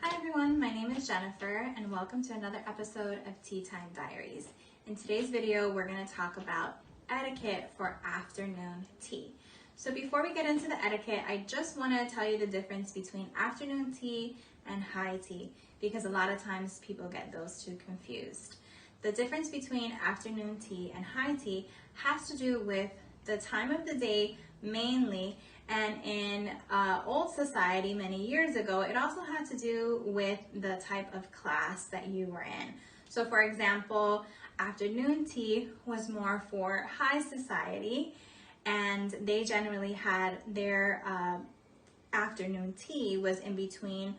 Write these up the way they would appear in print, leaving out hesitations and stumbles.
Hi everyone, my name is Jennifer and welcome to another episode of Tea Time Diaries. In today's video, we're going to talk about etiquette for afternoon tea. So before we get into the etiquette, I just want to tell you the difference between afternoon tea and high tea because a lot of times people get those two confused. The difference between afternoon tea and high tea has to do with the time of the day mainly, and in old society many years ago, it also had to do with the type of class that you were in. So for example, afternoon tea was more for high society, and they generally had their afternoon tea was in between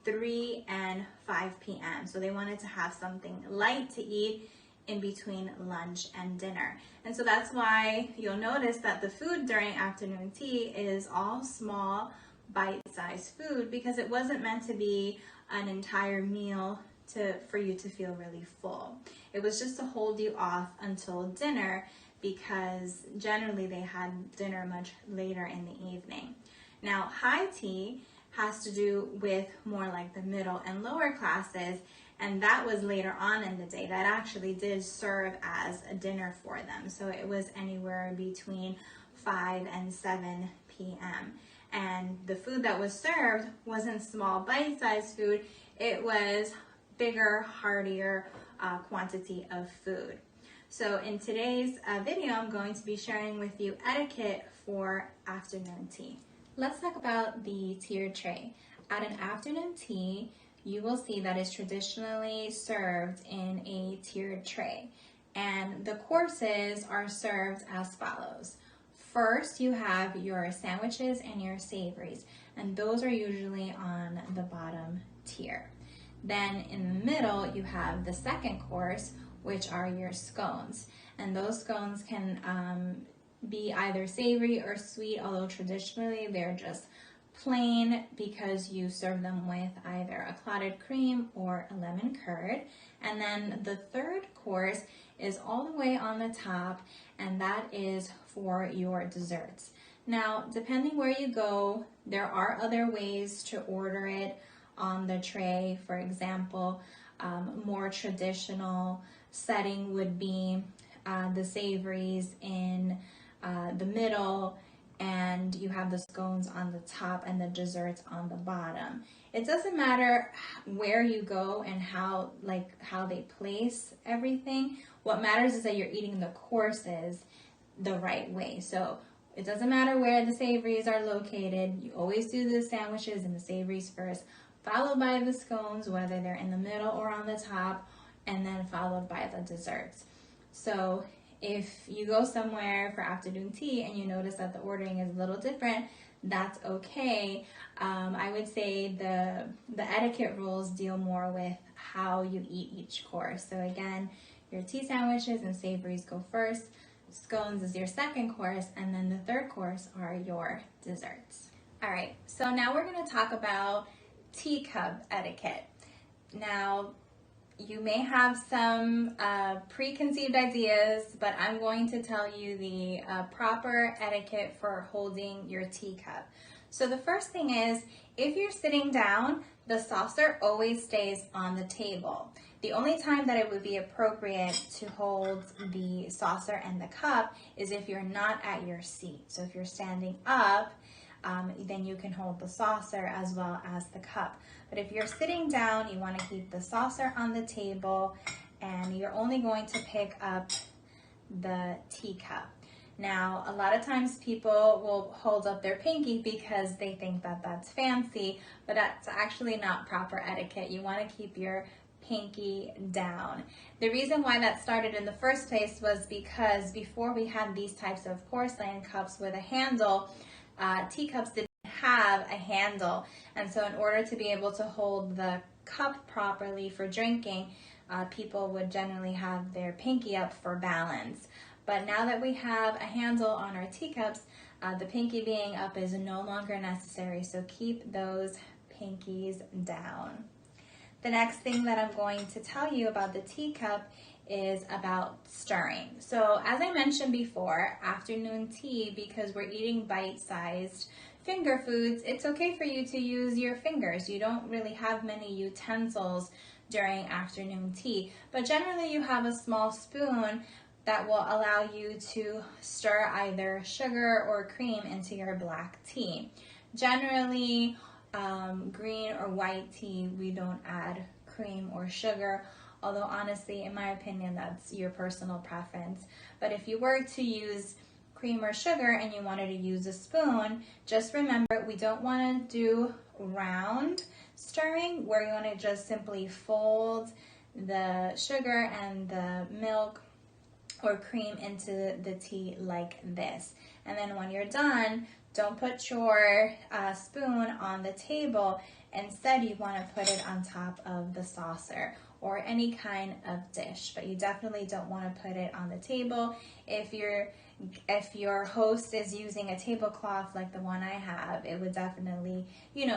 3 and 5 p.m. So they wanted to have something light to eat in between lunch and dinner. And so that's why you'll notice that the food during afternoon tea is all small, bite-sized food because it wasn't meant to be an entire meal for you to feel really full. It was just to hold you off until dinner because generally they had dinner much later in the evening. Now, high tea has to do with more like the middle and lower classes, and that was later on in the day. That actually did serve as a dinner for them. So it was anywhere between 5 and 7 p.m. And the food that was served wasn't small bite-sized food. It was bigger, heartier quantity of food. So in today's video, I'm going to be sharing with you etiquette for afternoon tea. Let's talk about the tiered tray. At an afternoon tea, you will see that it's traditionally served in a tiered tray. And the courses are served as follows. First, you have your sandwiches and your savories, and those are usually on the bottom tier. Then in the middle, you have the second course, which are your scones. And those scones can be either savory or sweet, although traditionally they're just plain because you serve them with either a clotted cream or a lemon curd. And then the third course is all the way on the top, and that is for your desserts. Now, depending where you go, there are other ways to order it on the tray. For example, more traditional setting would be the savories in the middle, and you have the scones on the top and the desserts on the bottom. It doesn't matter where you go and how they place everything. What matters is that you're eating the courses the right way. So it doesn't matter where the savories are located. You always do the sandwiches and the savories first, followed by the scones, whether they're in the middle or on the top, and then followed by the desserts. So if you go somewhere for afternoon tea and you notice that the ordering is a little different, that's okay. I would say the etiquette rules deal more with how you eat each course. So again, your tea sandwiches and savories go first, scones is your second course, and then the third course are your desserts. All right, so now we're going to talk about teacup etiquette. Now, you may have some preconceived ideas, but I'm going to tell you the proper etiquette for holding your teacup. So the first thing is, if you're sitting down, the saucer always stays on the table. The only time that it would be appropriate to hold the saucer and the cup is if you're not at your seat. So if you're standing up, then you can hold the saucer as well as the cup. But if you're sitting down, you want to keep the saucer on the table, and you're only going to pick up the teacup. Now, a lot of times people will hold up their pinky because they think that that's fancy, but that's actually not proper etiquette. You want to keep your pinky down. The reason why that started in the first place was because before we had these types of porcelain cups with a handle, teacups didn't have a handle, and so in order to be able to hold the cup properly for drinking, people would generally have their pinky up for balance. But now that we have a handle on our teacups, the pinky being up is no longer necessary, so keep those pinkies down. The next thing that I'm going to tell you about the teacup is about stirring. So as I mentioned before, afternoon tea, because we're eating bite-sized finger foods, it's okay for you to use your fingers. You don't really have many utensils during afternoon tea, but generally you have a small spoon that will allow you to stir either sugar or cream into your black tea. Generally, green or white tea, we don't add cream or sugar, although honestly, in my opinion, that's your personal preference. But if you were to use cream or sugar and you wanted to use a spoon, just remember we don't want to do round stirring where you want to just simply fold the sugar and the milk or cream into the tea like this. And then when you're done, don't put your spoon on the table. Instead, you want to put it on top of the saucer or any kind of dish, but you definitely don't want to put it on the table. If your host is using a tablecloth like the one I have, it would definitely,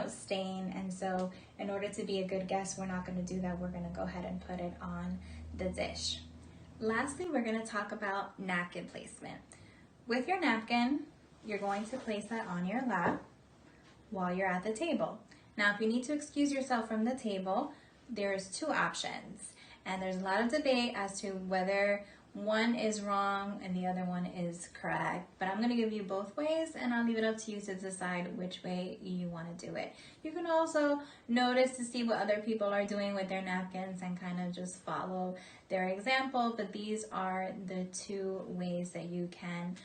stain. And so in order to be a good guest, we're not going to do that. We're going to go ahead and put it on the dish. Lastly, we're going to talk about napkin placement. With your napkin, you're going to place that on your lap while you're at the table. Now, if you need to excuse yourself from the table, there's two options. And there's a lot of debate as to whether one is wrong and the other one is correct. But I'm going to give you both ways, and I'll leave it up to you to decide which way you want to do it. You can also notice to see what other people are doing with their napkins and kind of just follow their example. But these are the two ways that you can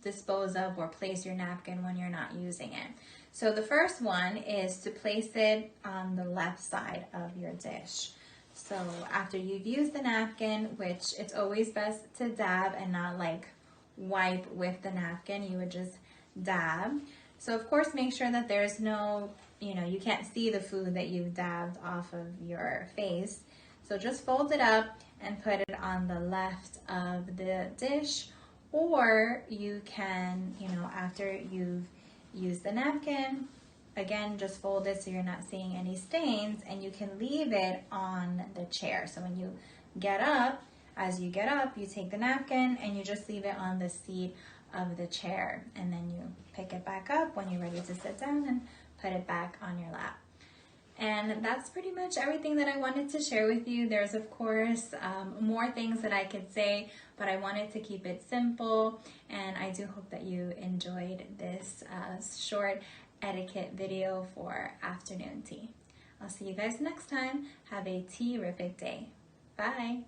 dispose of or place your napkin when you're not using it. So the first one is to place it on the left side of your dish. So after you've used the napkin, which it's always best to dab and not like wipe with the napkin, you would just dab. So of course make sure that there's no, you can't see the food that you've dabbed off of your face. So just fold it up and put it on the left of the dish. Or you can, after you've used the napkin, again, just fold it so you're not seeing any stains, and you can leave it on the chair. So when you get up, as you get up, you take the napkin and you just leave it on the seat of the chair. And then you pick it back up when you're ready to sit down and put it back on your lap. And that's pretty much everything that I wanted to share with you. There's, of course, more things that I could say, but I wanted to keep it simple. And I do hope that you enjoyed this short etiquette video for afternoon tea. I'll see you guys next time. Have a tea-rific day. Bye.